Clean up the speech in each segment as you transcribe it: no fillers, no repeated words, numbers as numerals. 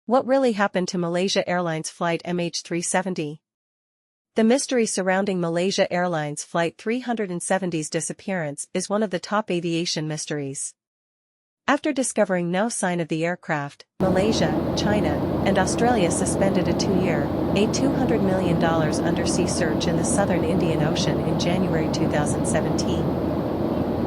What really happened to Malaysia Airlines flight MH370? The mystery surrounding Malaysia Airlines Flight 370's disappearance is one of the top aviation mysteries. After discovering no sign of the aircraft, Malaysia, China, and Australia suspended a 2-year, $200 million undersea search in the southern Indian Ocean in January 2017.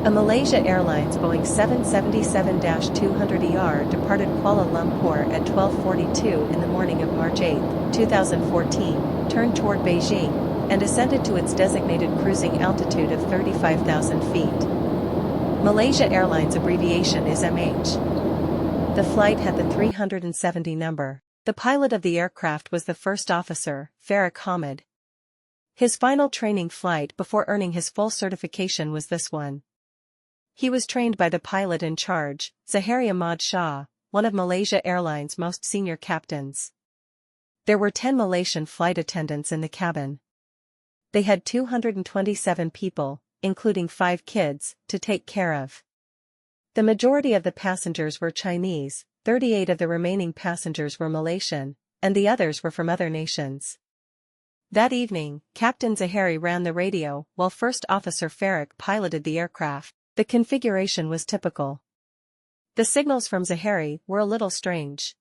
A Malaysia Airlines Boeing 777-200ER departed Kuala Lumpur at 12:42 in the morning of March 8, 2014, turned toward Beijing, and ascended to its designated cruising altitude of 35,000 feet. Malaysia Airlines abbreviation is MH. The flight had the 370 number. The pilot of the aircraft was the first officer, Farik Hamid. His final training flight before earning his full certification was this one. He was trained by the pilot in charge, Zahari Ahmad Shah, one of Malaysia Airlines' most senior captains. There were 10 Malaysian flight attendants in the cabin. They had 227 people, including 5 kids, to take care of. The majority of the passengers were Chinese, 38 of the remaining passengers were Malaysian, and the others were from other nations. That evening, Captain Zahari ran the radio while First Officer Farik piloted the aircraft. The configuration was typical. The signals from Zahari were a little strange.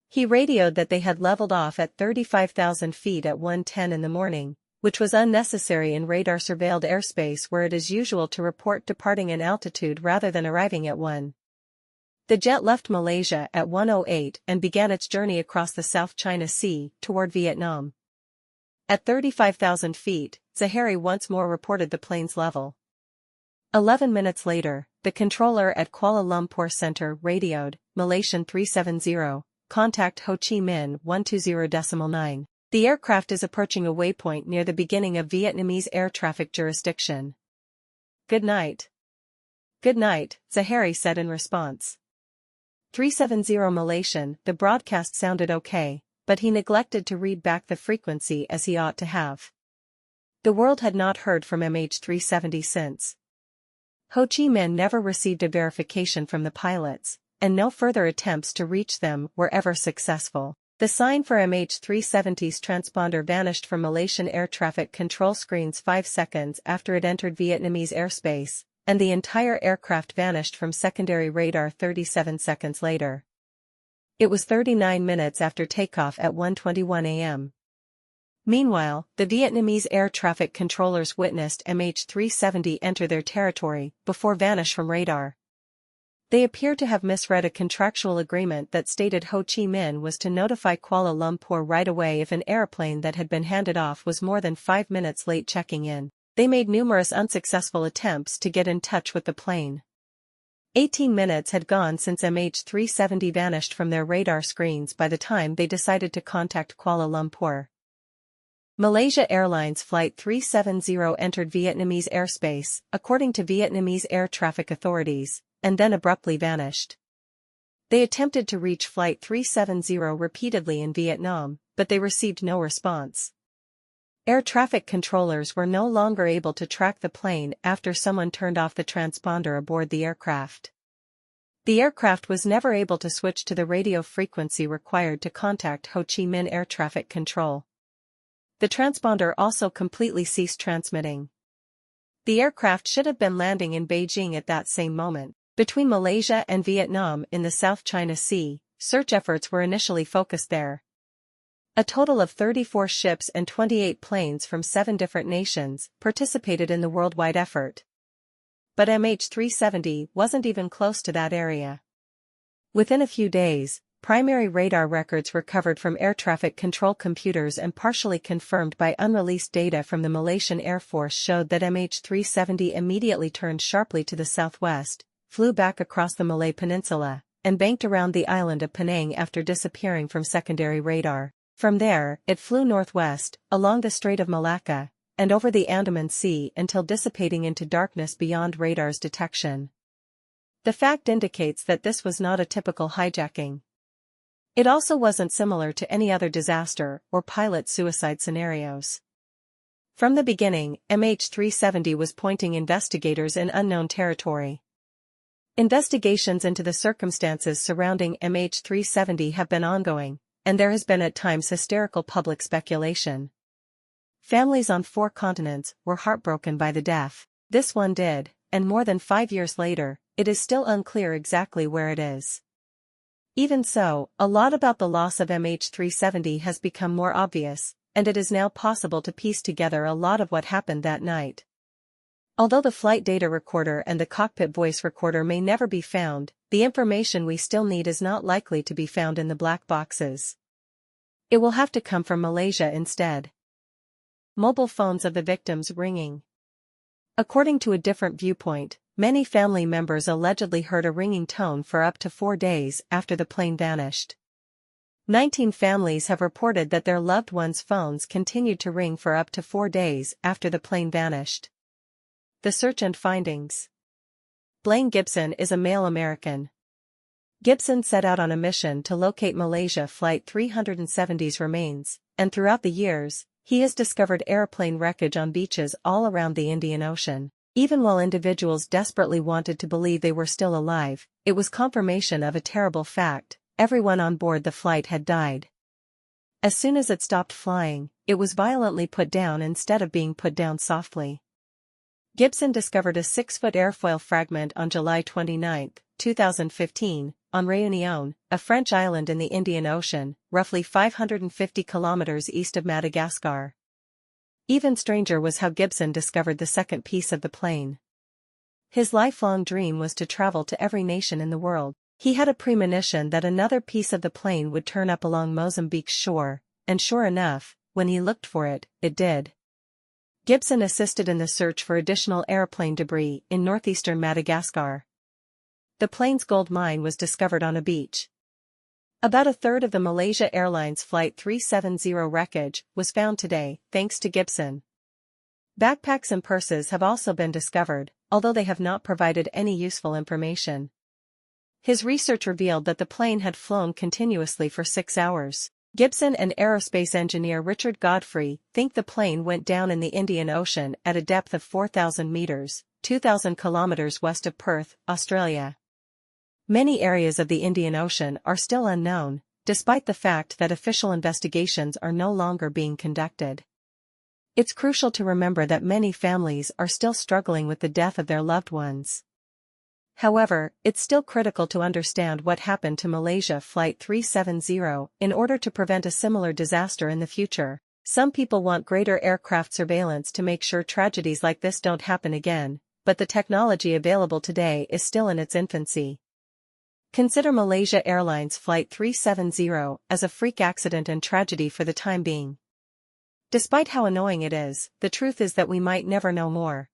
He radioed that they had leveled off at 35,000 feet at 1:10 in the morning, which was unnecessary in radar-surveilled airspace where it is usual to report departing an altitude rather than arriving at one. The jet left Malaysia at 1:08 and began its journey across the South China Sea toward Vietnam. At 35,000 feet, Zahari once more reported the plane's level. 11 minutes later, the controller at Kuala Lumpur Center radioed, Malaysian 370, contact Ho Chi Minh 120.9. The aircraft is approaching a waypoint near the beginning of Vietnamese air traffic jurisdiction. Good night. Good night, Zahari said in response. 370 Malaysian, the broadcast sounded okay, but he neglected to read back the frequency as he ought to have. The world had not heard from MH370 since. Ho Chi Minh never received a verification from the pilots, and no further attempts to reach them were ever successful. The sign for MH370's transponder vanished from Malaysian air traffic control screens 5 seconds after it entered Vietnamese airspace, and the entire aircraft vanished from secondary radar 37 seconds later. It was 39 minutes after takeoff at 1:21 a.m. Meanwhile, the Vietnamese air traffic controllers witnessed MH370 enter their territory before vanish from radar. They appear to have misread a contractual agreement that stated Ho Chi Minh was to notify Kuala Lumpur right away if an airplane that had been handed off was more than 5 minutes late checking in. They made numerous unsuccessful attempts to get in touch with the plane. 18 minutes had gone since MH370 vanished from their radar screens by the time they decided to contact Kuala Lumpur. Malaysia Airlines Flight 370 entered Vietnamese airspace, according to Vietnamese air traffic authorities, and then abruptly vanished. They attempted to reach Flight 370 repeatedly in Vietnam, but they received no response. Air traffic controllers were no longer able to track the plane after someone turned off the transponder aboard the aircraft. The aircraft was never able to switch to the radio frequency required to contact Ho Chi Minh Air Traffic Control. The transponder also completely ceased transmitting. The aircraft should have been landing in Beijing at that same moment. Between Malaysia and Vietnam in the South China Sea, search efforts were initially focused there. A total of 34 ships and 28 planes from 7 different nations participated in the worldwide effort. But MH370 wasn't even close to that area. Within a few days, primary radar records recovered from air traffic control computers and partially confirmed by unreleased data from the Malaysian Air Force showed that MH370 immediately turned sharply to the southwest, flew back across the Malay Peninsula, and banked around the island of Penang after disappearing from secondary radar. From there, it flew northwest, along the Strait of Malacca, and over the Andaman Sea until dissipating into darkness beyond radar's detection. The fact indicates that this was not a typical hijacking. It also wasn't similar to any other disaster or pilot suicide scenarios. From the beginning, MH370 was pointing investigators in unknown territory. Investigations into the circumstances surrounding MH370 have been ongoing, and there has been at times hysterical public speculation. Families on 4 continents were heartbroken by the death. This one did, and more than 5 years later, it is still unclear exactly where it is. Even so, a lot about the loss of MH370 has become more obvious, and it is now possible to piece together a lot of what happened that night. Although the flight data recorder and the cockpit voice recorder may never be found, the information we still need is not likely to be found in the black boxes. It will have to come from Malaysia instead. Mobile phones of the victims ringing. According to a different viewpoint, many family members allegedly heard a ringing tone for up to 4 days after the plane vanished. 19 families have reported that their loved ones' phones continued to ring for up to 4 days after the plane vanished. The search and findings. Blaine Gibson is a male American. Gibson set out on a mission to locate Malaysia Flight 370's remains, and throughout the years, he has discovered airplane wreckage on beaches all around the Indian Ocean. Even while individuals desperately wanted to believe they were still alive, it was confirmation of a terrible fact: everyone on board the flight had died. As soon as it stopped flying, it was violently put down instead of being put down softly. Gibson discovered a 6-foot airfoil fragment on July 29, 2015, on Réunion, a French island in the Indian Ocean, roughly 550 kilometers east of Madagascar. Even stranger was how Gibson discovered the second piece of the plane. His lifelong dream was to travel to every nation in the world. He had a premonition that another piece of the plane would turn up along Mozambique's shore, and sure enough, when he looked for it, it did. Gibson assisted in the search for additional airplane debris in northeastern Madagascar. The plane's gold mine was discovered on a beach. About a third of the Malaysia Airlines Flight 370 wreckage was found today, thanks to Gibson. Backpacks and purses have also been discovered, although they have not provided any useful information. His research revealed that the plane had flown continuously for 6 hours. Gibson and aerospace engineer Richard Godfrey think the plane went down in the Indian Ocean at a depth of 4,000 meters, 2,000 kilometers west of Perth, Australia. Many areas of the Indian Ocean are still unknown, despite the fact that official investigations are no longer being conducted. It's crucial to remember that many families are still struggling with the death of their loved ones. However, it's still critical to understand what happened to Malaysia Flight 370 in order to prevent a similar disaster in the future. Some people want greater aircraft surveillance to make sure tragedies like this don't happen again, but the technology available today is still in its infancy. Consider Malaysia Airlines Flight 370 as a freak accident and tragedy for the time being. Despite how annoying it is, the truth is that we might never know more.